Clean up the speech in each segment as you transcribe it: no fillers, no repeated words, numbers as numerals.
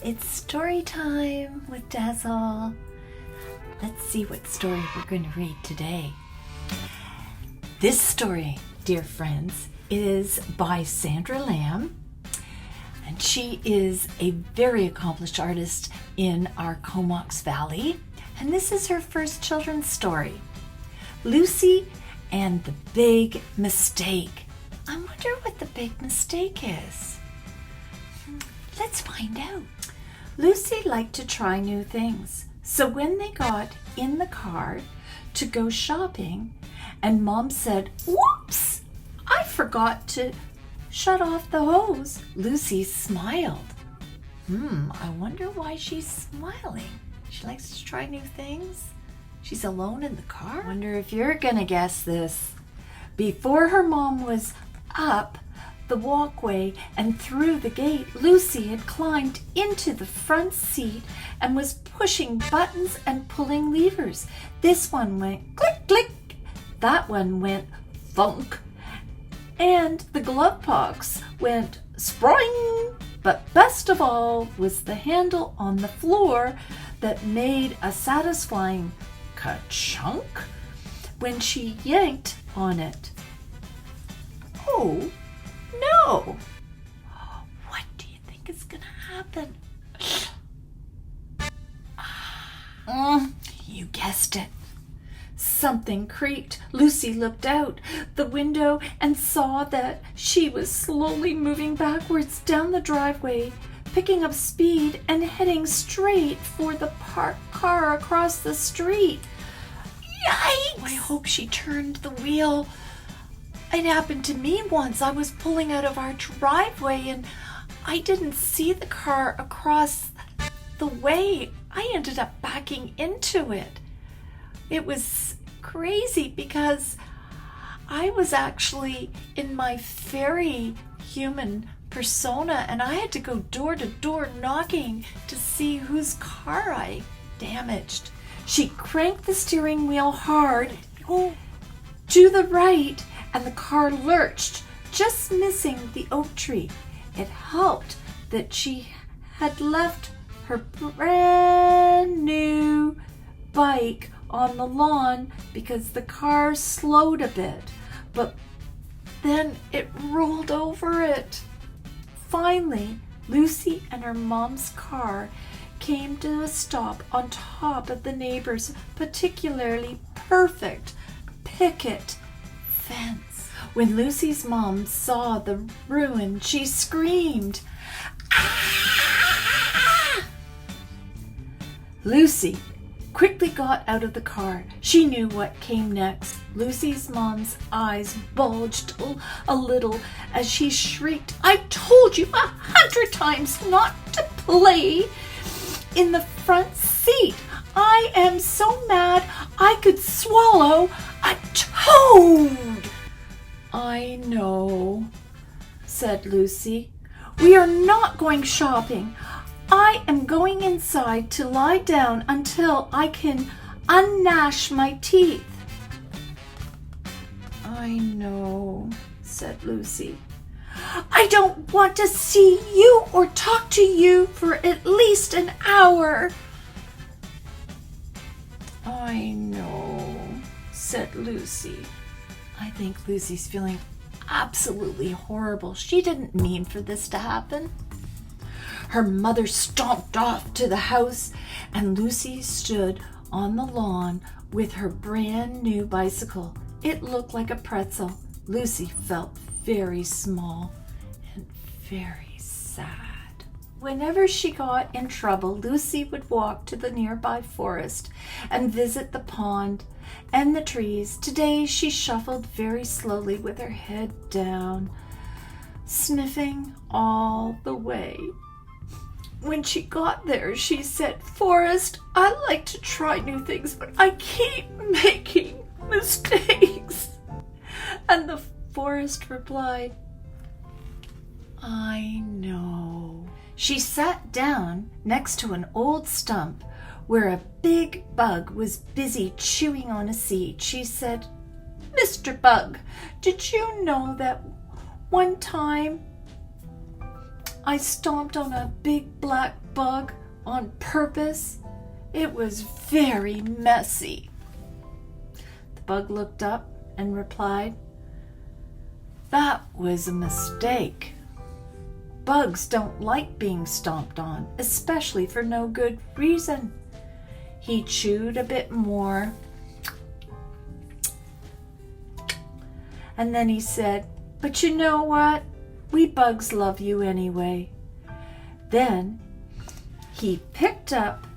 It's story time with Dazzle. Let's see what story we're going to read today. This story, dear friends, is by Sandra Lamb, and she is a very accomplished artist in our Comox Valley, and this is her first children's story, Lucy and the Big Mistake. I wonder what the big mistake is. Let's find out. Lucy liked to try new things, so when they got in the car to go shopping and Mom said, "Whoops, I forgot to shut off the hose," Lucy smiled. I wonder why she's smiling. She likes to try new things. She's alone in the car. I wonder if you're gonna guess this. Before her mom was up the walkway and through the gate, Lucy had climbed into the front seat and was pushing buttons and pulling levers. This one went click, click. That one went thunk. And the glove box went spring. But best of all was the handle on the floor that made a satisfying ka-chunk when she yanked on it. Oh, no! What do you think is gonna happen? You guessed it. Something creaked. Lucy looked out the window and saw that she was slowly moving backwards down the driveway, picking up speed and heading straight for the parked car across the street. Yikes! I hope she turned the wheel. It happened to me once. I was pulling out of our driveway and I didn't see the car across the way. I ended up backing into it. It was crazy because I was actually in my fairy human persona and I had to go door to door knocking to see whose car I damaged. She cranked the steering wheel hard to the right and the car lurched, just missing the oak tree. It helped that she had left her brand new bike on the lawn because the car slowed a bit, but then it rolled over it. Finally, Lucy and her mom's car came to a stop on top of the neighbor's particularly perfect picket fence. When Lucy's mom saw the ruin, she screamed, "Ah!" Lucy quickly got out of the car. She knew what came next. Lucy's mom's eyes bulged a little as she shrieked, "I told you 100 times not to play in the front seat. I am so mad I could swallow a toad." "I know," said Lucy. "We are not going shopping. I am going inside to lie down until I can ungnash my teeth." "I know," said Lucy. "I don't want to see you or talk to you for at least an hour." "I know," said Lucy. I think Lucy's feeling absolutely horrible. She didn't mean for this to happen. Her mother stomped off to the house, and Lucy stood on the lawn with her brand new bicycle. It looked like a pretzel. Lucy felt very small and very sad. Whenever she got in trouble, Lucy would walk to the nearby forest and visit the pond and the trees. Today she shuffled very slowly with her head down, sniffing all the way. When she got there, she said, "Forest, I like to try new things, but I keep making mistakes." And the forest replied, "I know." She sat down next to an old stump where a big bug was busy chewing on a seed. She said, "Mr. Bug, did you know that one time I stomped on a big black bug on purpose. It was very messy." The bug looked up and replied, "That was a mistake. Bugs don't like being stomped on, especially for no good reason." He chewed a bit more, and then he said, "But you know what? We bugs love you anyway." Then he picked up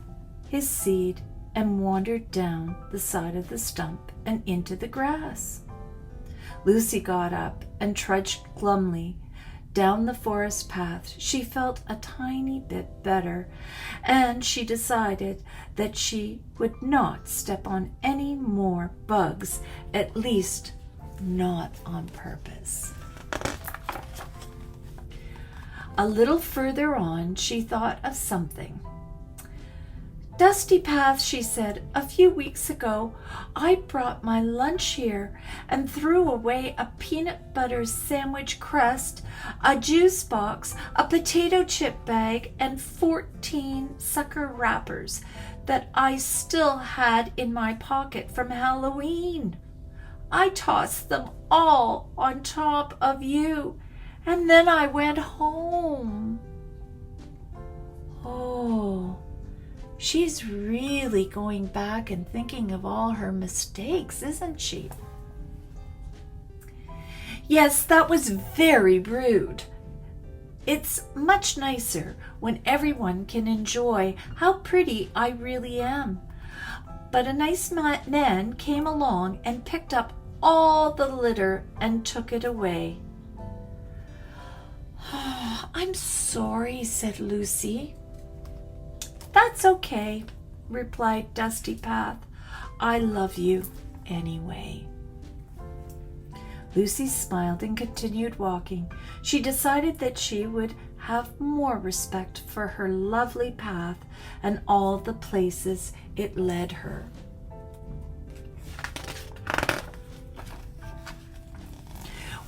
his seed and wandered down the side of the stump and into the grass. Lucy got up and trudged glumly down the forest path. She felt a tiny bit better, and she decided that she would not step on any more bugs, at least not on purpose. A little further on, she thought of something. "Dusty Path," she said, "a few weeks ago I brought my lunch here and threw away a peanut butter sandwich crust, a juice box, a potato chip bag, and 14 sucker wrappers that I still had in my pocket from Halloween. I tossed them all on top of you, and then I went home." Oh, she's really going back and thinking of all her mistakes, isn't she? "Yes, that was very rude. It's much nicer when everyone can enjoy how pretty I really am. But a nice man came along and picked up all the litter and took it away." "Oh, I'm sorry," said Lucy. "That's okay," replied Dusty Path. "I love you anyway." Lucy smiled and continued walking. She decided that she would have more respect for her lovely path and all the places it led her.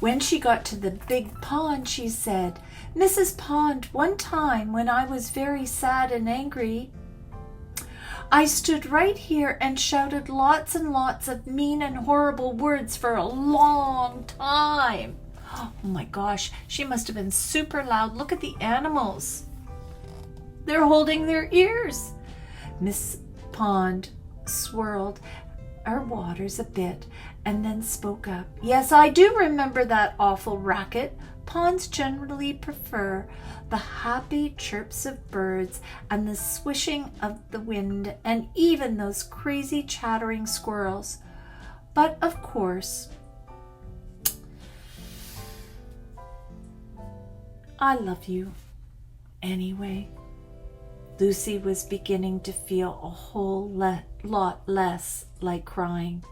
When she got to the big pond, she said, "Mrs. Pond, one time when I was very sad and angry, I stood right here and shouted lots and lots of mean and horrible words for a long time." Oh my gosh, she must have been super loud. Look at the animals. They're holding their ears. Miss Pond swirled her waters a bit and then spoke up. "Yes, I do remember that awful racket. Ponds generally prefer the happy chirps of birds and the swishing of the wind and even those crazy chattering squirrels. But of course, I love you anyway." Lucy was beginning to feel a whole lot less like crying.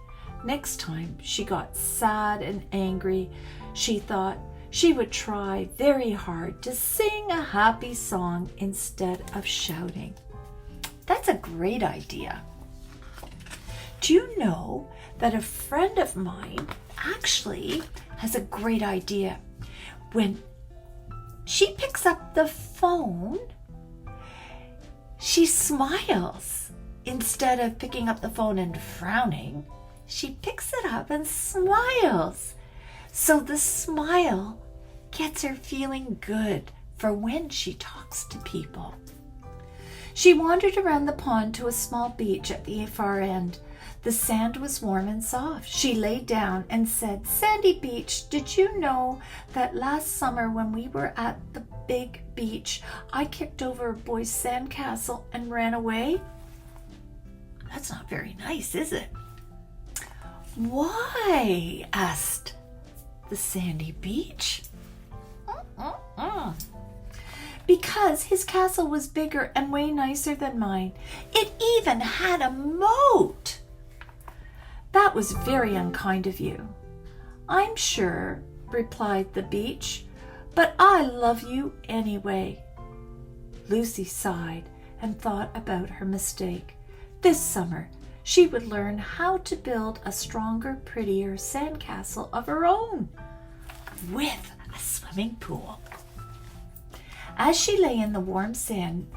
Next time she got sad and angry, she thought she would try very hard to sing a happy song instead of shouting. That's a great idea. Do you know that a friend of mine actually has a great idea? When she picks up the phone, she smiles. Instead of picking up the phone and frowning, she picks it up and smiles. So the smile gets her feeling good for when she talks to people. She wandered around the pond to a small beach at the far end. The sand was warm and soft. She lay down and said, "Sandy Beach, did you know that last summer when we were at the big beach, I kicked over a boy's sandcastle and ran away?" That's not very nice, is it? "Why?" asked the sandy beach. "Because his castle was bigger and way nicer than mine. It even had a moat." "That was very unkind of you." "I'm sure," replied the beach, "but I love you anyway." Lucy sighed and thought about her mistake. This summer, she would learn how to build a stronger, prettier sandcastle of her own with a swimming pool. As she lay in the warm sand,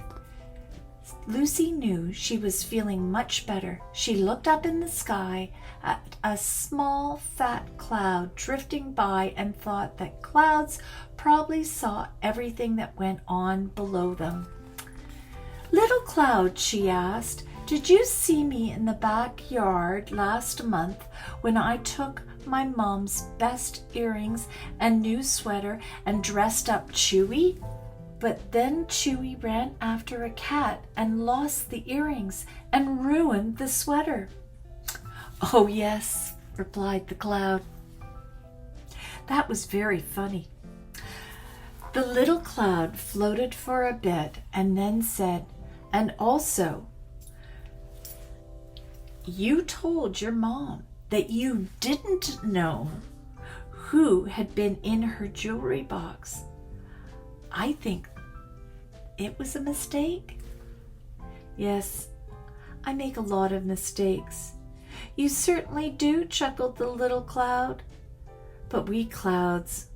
Lucy knew she was feeling much better. She looked up in the sky at a small fat cloud drifting by and thought that clouds probably saw everything that went on below them. "Little cloud," she asked, "did you see me in the backyard last month when I took my mom's best earrings and new sweater and dressed up Chewy? But then Chewy ran after a cat and lost the earrings and ruined the sweater." "Oh, yes," replied the cloud. That was very funny. The little cloud floated for a bit and then said, "And also, you told your mom that you didn't know who had been in her jewelry box. I think it was a mistake." "Yes, I make a lot of mistakes." "You certainly do," chuckled the little cloud. "But we clouds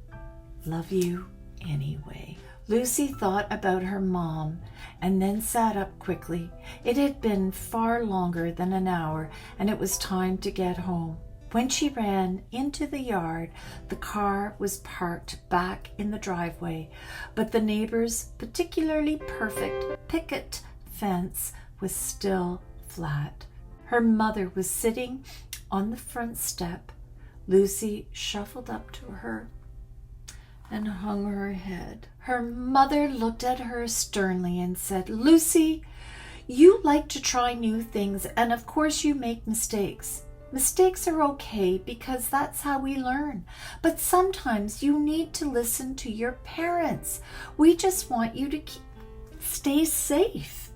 love you anyway." Lucy thought about her mom and then sat up quickly. It had been far longer than an hour, and it was time to get home. When she ran into the yard, the car was parked back in the driveway, but the neighbor's particularly perfect picket fence was still flat. Her mother was sitting on the front step. Lucy shuffled up to her and hung her head. Her mother looked at her sternly and said, "Lucy, you like to try new things, and of course you make mistakes. Mistakes are okay because that's how we learn. But sometimes you need to listen to your parents. We just want you to stay safe.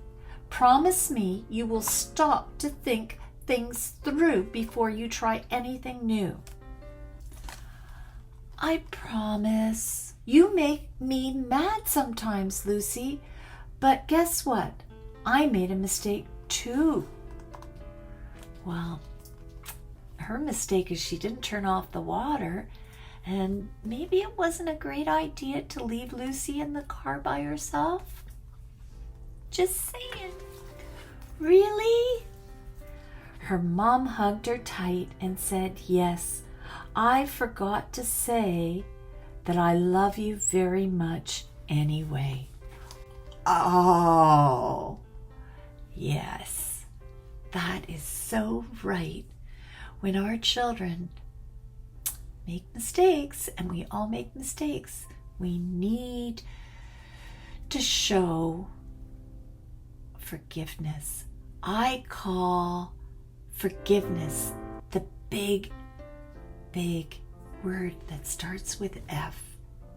Promise me you will stop to think things through before you try anything new." "I promise." "You make me mad sometimes, Lucy. But guess what? I made a mistake too." Well, her mistake is she didn't turn off the water, and maybe it wasn't a great idea to leave Lucy in the car by herself. Just saying. "Really?" Her mom hugged her tight and said, "Yes, I forgot to say that I love you very much anyway." Oh, yes, that is so right. When our children make mistakes, and we all make mistakes, we need to show forgiveness. I call forgiveness the big word that starts with F.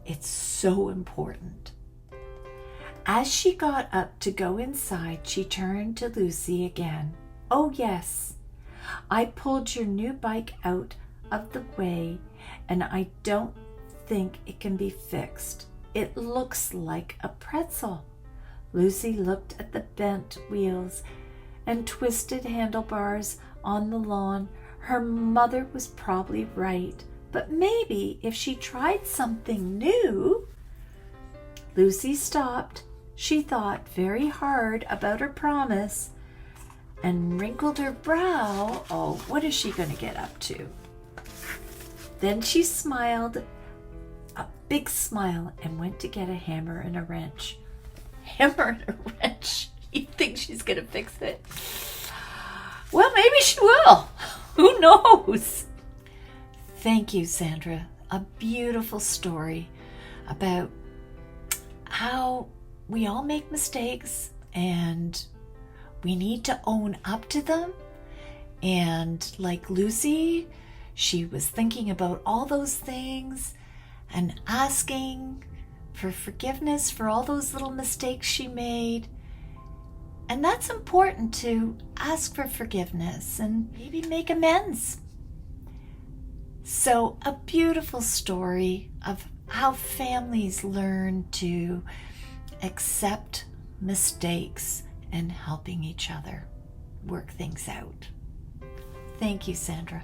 It's so important. As she got up to go inside, she turned to Lucy again. "Oh yes, I pulled your new bike out of the way, and I don't think it can be fixed. It looks like a pretzel." Lucy looked at the bent wheels and twisted handlebars on the lawn. Her mother was probably right, but maybe if she tried something new. Lucy stopped. She thought very hard about her promise and wrinkled her brow. Oh, what is she going to get up to? Then she smiled, a big smile, and went to get a hammer and a wrench. Hammer and a wrench? You think she's going to fix it? Well, maybe she will. Who knows? Thank you, Sandra. A beautiful story about how we all make mistakes and we need to own up to them. And like Lucy, she was thinking about all those things and asking for forgiveness for all those little mistakes she made. And that's important, to ask for forgiveness and maybe make amends. So a beautiful story of how families learn to accept mistakes and helping each other work things out. Thank you, Sandra.